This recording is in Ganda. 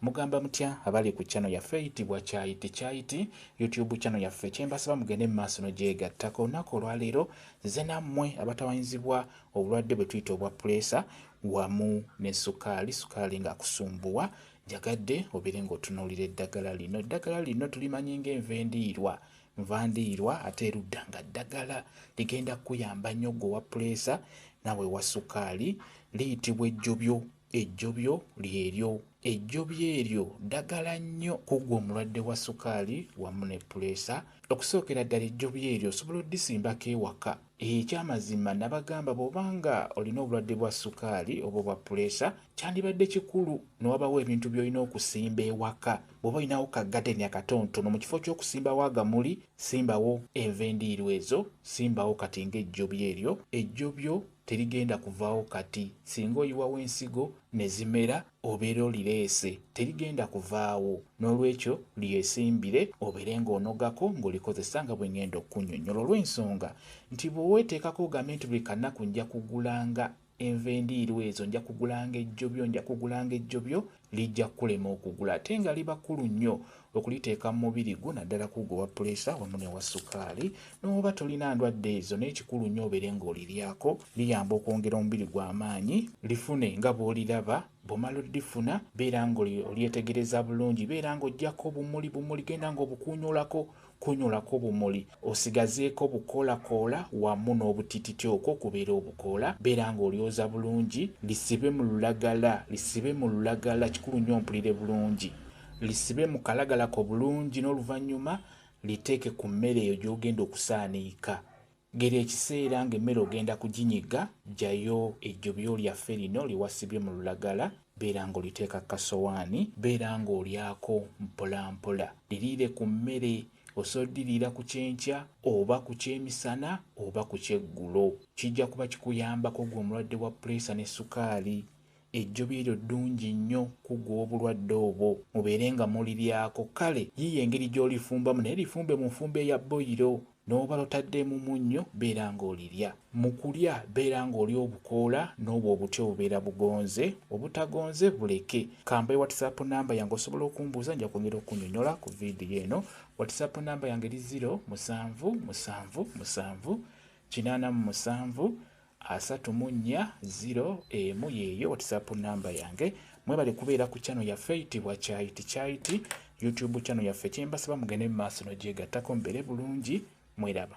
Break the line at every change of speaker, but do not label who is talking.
mugamba mutya abali ku channel yaffe eyitibwa Kyayiti YouTube channel yaffe kyembasaba mugende mu maaso n'ogyegattako olunaku olwaleero nze nammwe abatawanyizibwa obulwadde bwe tuyita obwa puleesa wamu ne sukaali nga kusumbuwa njagadde obeere ng'otunuulira eddagala lino tulimanyi nvandiirwa ate erudda nga ddagala ligenda kuyamba nnyo gwe wa puleesa nawe wa sukaali liyitibwa ejjobyo ejjobyo eryo ddagala nnyo kuggwa omulwadde wa sukaali wamu ne puleesa. Okusookera ddala ejjobyo eryo osobola oddisimbako ewaka. Ekyamazima nabagamba bw'obanga olina obulwadde bwa sukaali oba obwa puleesa kyandibadde kikulu n'owabawo ebintu by'olina okusimba ewaka. Bw'oba olinawo ka gadeni akatonotono mu kifo ky'okusimbawo agamuli simbawo enva endiirwa ezo, simbawo kati ng'ejjobyo eryo. Ejjobyo terigenda kuvaawo kati singa oyiwawo ensigo ne zimera obeera olireese terigenda kuvaawo, n'olwekyo lyesimbire obeere ng'onogako ng'olikozesa nga bwe ngenda okunnyonnyola olw'ensonga nti bw'oweeteekako ogambe nti buli kanaku nja kugulanga enva endiirwa ezo, nja kugulanga ejjobyo lijja kulema okugula ate nga liba kkulu nnyo okuliteeka mu mubiri gwo naddala ku gwe wa puleesa wamu ne wa sukaali. N'oba tolina ndwadde ezo n'ekikulu nnyo obeere ng'oliryako, liyamba okwongera omubiri gw'amaanyi, lifune nga bw'oliraba. Bw'omala oddifuna beera ng'olyetegereza bulungi, beera ng'oggyako bumuli genda ng'obukunyulako bumuli, osigazeeko bukoolakoola wamu n'obutititi okwo kubeera obukoola, beera ng'olyoza bulungi, lisibe mu lulagala kikulu nnyo mpulire bulungi, lisibe mu kalagalako bulungi n'oluvannyuma liteeke ku mmere eyo gy'ogenda okusaaniika. Gera ekiseera ng'emmere ogenda kuginyiga, jjayo ejjobyo lyaffe lino liwasibye mu lulagala, beera ng'oliteeka kasowaani, beera ng'olyako mpolampola. Liriire ku mmere, osobola oddiriira ku kyenkya oba ku kyemisana oba ku kyeggulo. Kijja kuba kikuyambako gwe omulwadde wa puleesa ne sukaali. Ejjobyo eryo ddungi nnyo kuggwa obulwadde obwo, mubeere nga muliryako. Kale yiiyo engeri gy'olifumbamu, naye lifumbe mu nfumba eya boyiro. N'oba lotaddemu munnyo beera ng'olirya. Mu kulya beera ng'olya obukoola n'obwo obutya obubeera bugonze, obutagonze buleke. Kamba WhatsApp namba yange osobola okumbuuza, nja kwongera okunnyonnyola ku viidiyo eno. WhatsApp namba yange eri 0777873401 yeeyo WhatsApp namba yange. Mwebale kubeera ku channel yaffe eyitibwa Kyayiti YouTube channel yaffe kyembasaba mugende mu maaso n'ogyegattako mbeere bulungi. Mweraba.